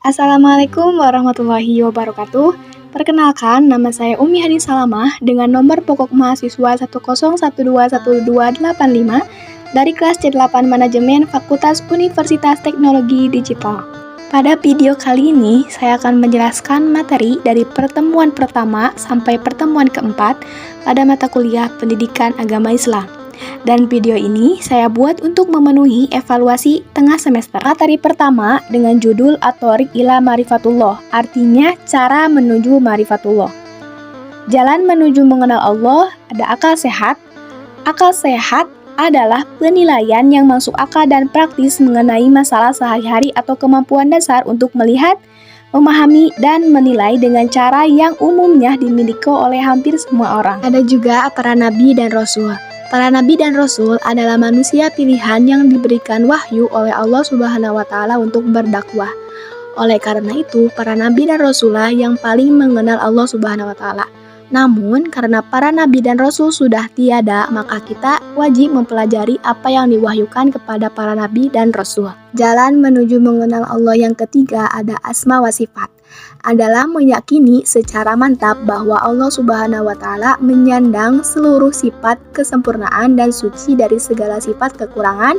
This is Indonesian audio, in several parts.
Assalamualaikum warahmatullahi wabarakatuh. Perkenalkan, nama saya Umi Hani Salamah dengan nomor pokok mahasiswa 101212185 dari kelas C8 Manajemen Fakultas Universitas Teknologi Digital. Pada video kali ini, saya akan menjelaskan materi dari pertemuan pertama sampai pertemuan keempat pada mata kuliah Pendidikan Agama Islam. Dan video ini saya buat untuk memenuhi evaluasi tengah semester. Materi pertama dengan judul At-Thoriq ila Ma'rifatullah, artinya cara menuju Ma'rifatullah. Jalan menuju mengenal Allah ada akal sehat. Akal sehat adalah penilaian yang masuk akal dan praktis mengenai masalah sehari-hari atau kemampuan dasar untuk melihat, memahami, dan menilai dengan cara yang umumnya dimiliki oleh hampir semua orang. Ada juga para nabi dan rasul. Para nabi dan rasul adalah manusia pilihan yang diberikan wahyu oleh Allah Subhanahu wa Ta'ala untuk berdakwah. Oleh karena itu, para nabi dan rasullah yang paling mengenal Allah Subhanahu wa Ta'ala. Namun, karena para nabi dan rasul sudah tiada, maka kita wajib mempelajari apa yang diwahyukan kepada para nabi dan rasul. Jalan menuju mengenal Allah yang ketiga ada asma wa sifat. Adalah meyakini secara mantap bahwa Allah Subhanahu wa Ta'ala menyandang seluruh sifat kesempurnaan dan suci dari segala sifat kekurangan,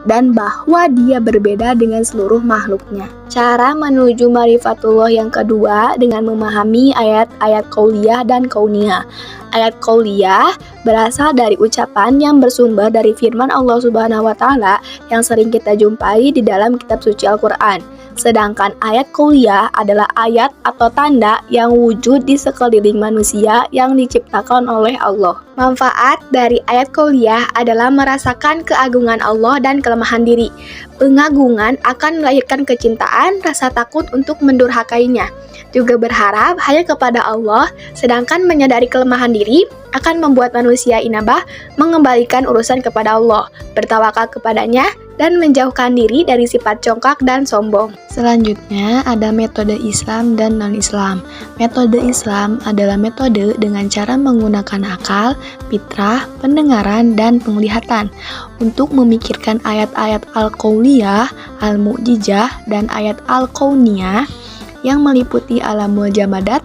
dan bahwa Dia berbeda dengan seluruh makhluknya. Cara menuju Ma'rifatullah yang kedua dengan memahami ayat-ayat qauliyah dan kauniyah. Ayat qauliyah berasal dari ucapan yang bersumber dari firman Allah Subhanahu wa Ta'ala yang sering kita jumpai di dalam kitab suci Al-Quran. Sedangkan ayat qauliyah adalah ayat atau tanda yang wujud di sekeliling manusia yang diciptakan oleh Allah. Manfaat dari ayat qauliyah adalah merasakan keagungan Allah dan kelemahan diri. Pengagungan akan melahirkan kecintaan, rasa takut untuk mendurhakainya. Juga berharap hanya kepada Allah, sedangkan menyadari kelemahan diri akan membuat manusia inabah mengembalikan urusan kepada Allah, bertawakal kepadanya, dan menjauhkan diri dari sifat congkak dan sombong. Selanjutnya ada metode Islam dan non-Islam. Metode Islam adalah metode dengan cara menggunakan akal, fitrah, pendengaran, dan penglihatan untuk memikirkan ayat-ayat al-qauliyah, al-mu'jizah, dan ayat al-kauniyah yang meliputi alamul jamadat,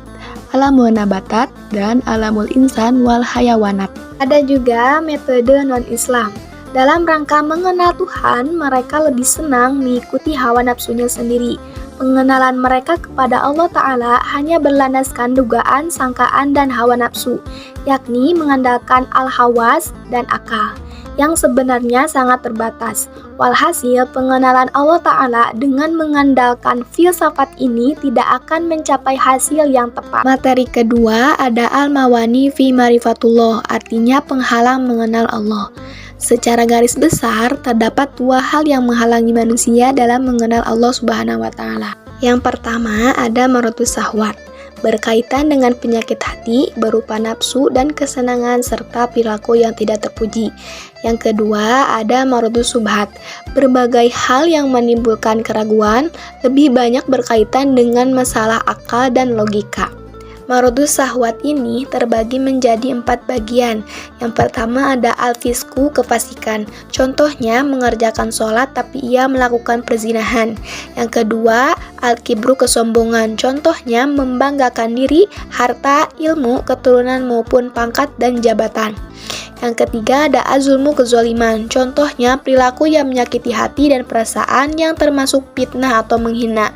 alamul nabatat, dan alamul insan wal hayawanat. Ada juga metode non-Islam. Dalam rangka mengenal Tuhan, mereka lebih senang mengikuti hawa nafsunya sendiri. Pengenalan mereka kepada Allah Ta'ala hanya berlandaskan dugaan, sangkaan, dan hawa nafsu, yakni mengandalkan al-hawas dan akal, yang sebenarnya sangat terbatas. Walhasil, pengenalan Allah Ta'ala dengan mengandalkan filsafat ini tidak akan mencapai hasil yang tepat. Materi kedua ada al-mawani fi ma'rifatullah, artinya penghalang mengenal Allah. Secara garis besar, terdapat dua hal yang menghalangi manusia dalam mengenal Allah Subhanahu wa Ta'ala. Yang pertama ada maradus syahwat, berkaitan dengan penyakit hati berupa nafsu dan kesenangan serta perilaku yang tidak terpuji. Yang kedua ada maradus syubhat, berbagai hal yang menimbulkan keraguan, lebih banyak berkaitan dengan masalah akal dan logika. Maradus syahwat ini terbagi menjadi 4 bagian. Yang pertama ada al-fisku, kefasikan. Contohnya mengerjakan sholat tapi ia melakukan perzinahan. Yang kedua al-kibru, kesombongan. Contohnya membanggakan diri, harta, ilmu, keturunan maupun pangkat dan jabatan. Yang ketiga ada az-zulmu, kezaliman. Contohnya perilaku yang menyakiti hati dan perasaan yang termasuk fitnah atau menghina.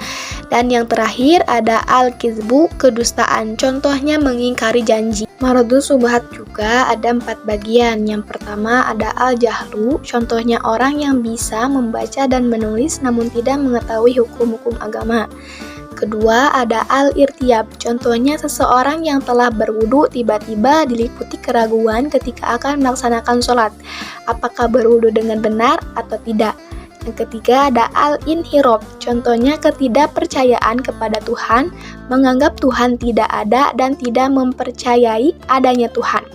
Dan yang terakhir ada al-kizbu, kedustaan. Contohnya mengingkari janji. Maradus syubhat juga ada 4 bagian. Yang pertama ada al-jahlu. Contohnya orang yang bisa membaca dan menulis namun tidak mengetahui hukum-hukum agama. Kedua ada al-irtiyab, contohnya seseorang yang telah berwudu tiba-tiba diliputi keraguan ketika akan melaksanakan sholat, apakah berwudu dengan benar atau tidak. Yang ketiga ada al-inhirab, contohnya ketidakpercayaan kepada Tuhan, menganggap Tuhan tidak ada dan tidak mempercayai adanya Tuhan.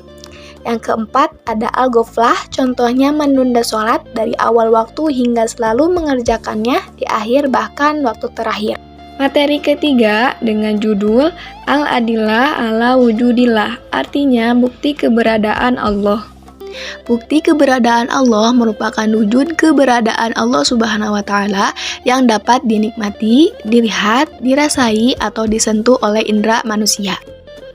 Yang keempat ada al-ghaflah, contohnya menunda sholat dari awal waktu hingga selalu mengerjakannya di akhir bahkan waktu terakhir. Materi ketiga dengan judul Al-Adillah ala wujudillah, artinya bukti keberadaan Allah. bukti keberadaan Allah merupakan wujud keberadaan Allah Subhanahu wa Ta'ala yang dapat dinikmati, dilihat, dirasai, atau disentuh oleh indera manusia.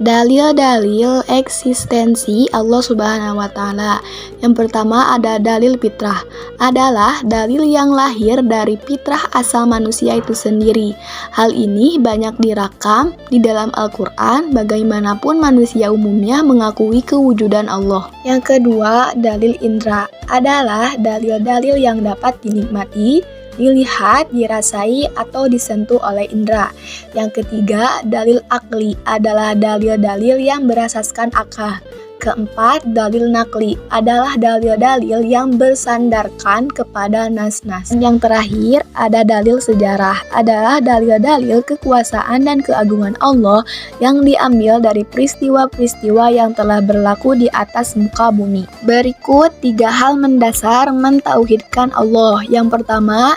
Dalil-dalil eksistensi Allah Subhanahu wa Ta'ala. Yang pertama ada dalil fitrah, adalah dalil yang lahir dari fitrah asal manusia itu sendiri. Hal ini banyak direkam di dalam Al-Quran, bagaimanapun manusia umumnya mengakui kewujudan Allah. Yang kedua, dalil indra, adalah dalil-dalil yang dapat dinikmati, dilihat, dirasai, atau disentuh oleh indera. Yang ketiga, dalil akli, adalah dalil-dalil yang berasaskan akal. Keempat, dalil nakli, adalah dalil-dalil yang bersandarkan kepada nas-nas. Yang terakhir, ada dalil sejarah, adalah dalil-dalil kekuasaan dan keagungan Allah yang diambil dari peristiwa-peristiwa yang telah berlaku di atas muka bumi. Berikut 3 hal mendasar mentauhidkan Allah. Yang pertama,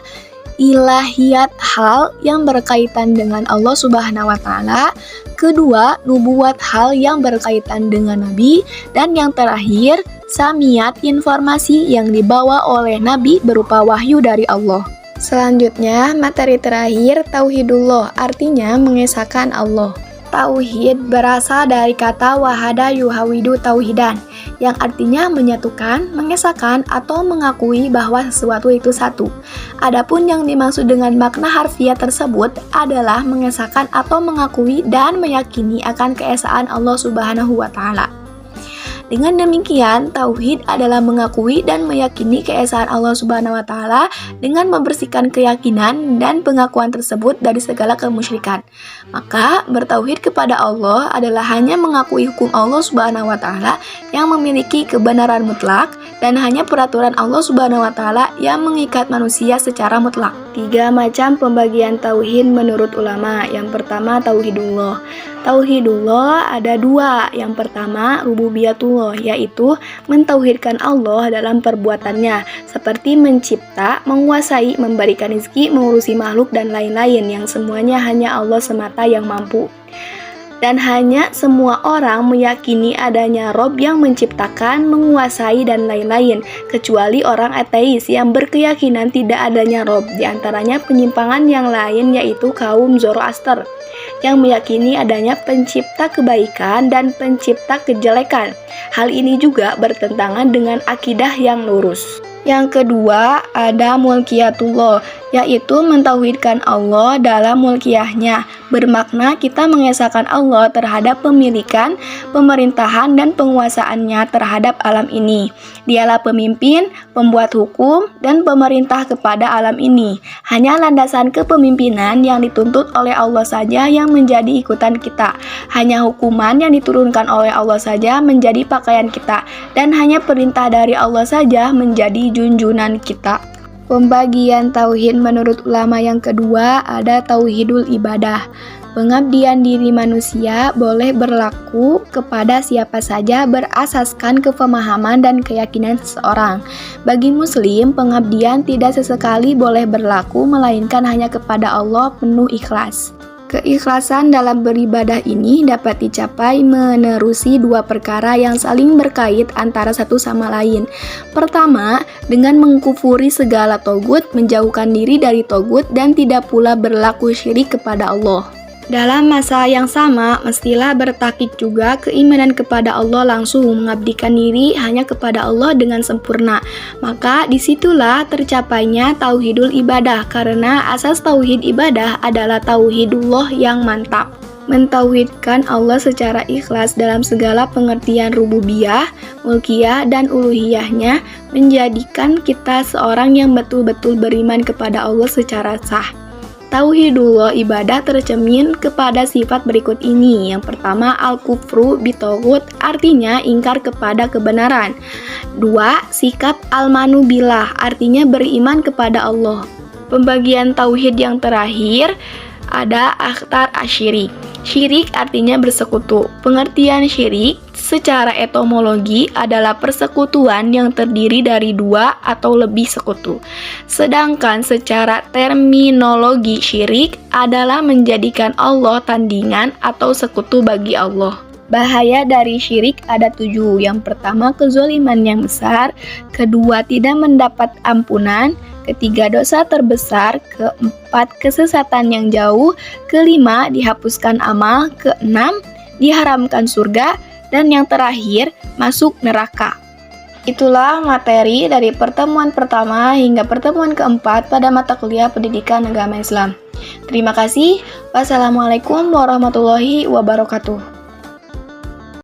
ilahiyat, hal yang berkaitan dengan Allah Subhanahu wa Ta'ala. Kedua, nubuat, hal yang berkaitan dengan Nabi. Dan yang terakhir, samiyat, informasi yang dibawa oleh Nabi berupa wahyu dari Allah. Selanjutnya, materi terakhir, tauhidullah, artinya mengesahkan Allah. Tauhid berasal dari kata wahada yuhawidu tauhidan, yang artinya menyatukan, mengesahkan, atau mengakui bahwa sesuatu itu satu. Adapun yang dimaksud dengan makna harfiah tersebut adalah mengesahkan atau mengakui dan meyakini akan keesaan Allah Subhanahu wa Ta'ala. Dengan demikian, tauhid adalah mengakui dan meyakini keesaan Allah Subhanahu wa Ta'ala dengan membersihkan keyakinan dan pengakuan tersebut dari segala kemusyrikan. Maka, bertauhid kepada Allah adalah hanya mengakui hukum Allah Subhanahu wa Ta'ala yang memiliki kebenaran mutlak dan hanya peraturan Allah Subhanahu wa Ta'ala yang mengikat manusia secara mutlak. 3 macam pembagian tauhid menurut ulama. Yang pertama, tauhidullah. Tauhidullah ada 2. Yang pertama, rububiyatullah, yaitu mentauhidkan Allah dalam perbuatannya, seperti mencipta, menguasai, memberikan rezeki, mengurusi makhluk, dan lain-lain, yang semuanya hanya Allah semata yang mampu. Dan hanya semua orang meyakini adanya Rob yang menciptakan, menguasai, dan lain-lain, kecuali orang ateis yang berkeyakinan tidak adanya Rob. Di antaranya penyimpangan yang lain yaitu kaum Zoroaster, yang meyakini adanya pencipta kebaikan dan pencipta kejelekan. Hal ini juga bertentangan dengan akidah yang lurus. Yang kedua, ada mulkiyatullah, yaitu mentauhidkan Allah dalam mulkiyahnya, bermakna kita mengesahkan Allah terhadap pemilikan, pemerintahan, dan penguasaannya terhadap alam ini. Dialah pemimpin, pembuat hukum, dan pemerintah kepada alam ini. Hanya landasan kepemimpinan yang dituntut oleh Allah saja yang menjadi ikutan kita. Hanya hukuman yang diturunkan oleh Allah saja menjadi pakaian kita, dan hanya perintah dari Allah saja menjadi junjunan kita. Pembagian tauhid menurut ulama yang kedua ada tauhidul ibadah. Pengabdian diri manusia boleh berlaku kepada siapa saja berasaskan kepemahaman dan keyakinan seseorang. Bagi muslim, pengabdian tidak sesekali boleh berlaku melainkan hanya kepada Allah penuh ikhlas. Keikhlasan dalam beribadah ini dapat dicapai menerusi 2 perkara yang saling berkait antara satu sama lain. Pertama, dengan mengkufuri segala togut, menjauhkan diri dari togut, dan tidak pula berlaku syirik kepada Allah. Dalam masa yang sama, mestilah bertakik juga keimanan kepada Allah langsung, mengabdikan diri hanya kepada Allah dengan sempurna. Maka disitulah tercapainya tauhidul ibadah, karena asas tauhid ibadah adalah tauhidullah yang mantap. Mentauhidkan Allah secara ikhlas dalam segala pengertian rububiyah, mulkiyah, dan uluhiyahnya menjadikan kita seorang yang betul-betul beriman kepada Allah secara sah. Tauhidullah ibadah tercermin kepada sifat berikut ini. Yang pertama, al-kufru bitoghut, artinya ingkar kepada kebenaran. 2. Sikap al-manu billah, artinya beriman kepada Allah. Pembagian tauhid yang terakhir ada akhtar asyirik. Syirik artinya bersekutu. Pengertian syirik secara etimologi adalah persekutuan yang terdiri dari 2 atau lebih sekutu. Sedangkan secara terminologi syirik adalah menjadikan Allah tandingan atau sekutu bagi Allah. Bahaya dari syirik ada 7. Yang pertama, kezoliman yang besar. Kedua, tidak mendapat ampunan. Ketiga, dosa terbesar. Keempat, kesesatan yang jauh. Kelima, dihapuskan amal. Keenam, diharamkan surga. Dan yang terakhir, masuk neraka. Itulah materi dari pertemuan pertama hingga pertemuan keempat pada mata kuliah Pendidikan Agama Islam. Terima kasih. Wassalamualaikum warahmatullahi wabarakatuh.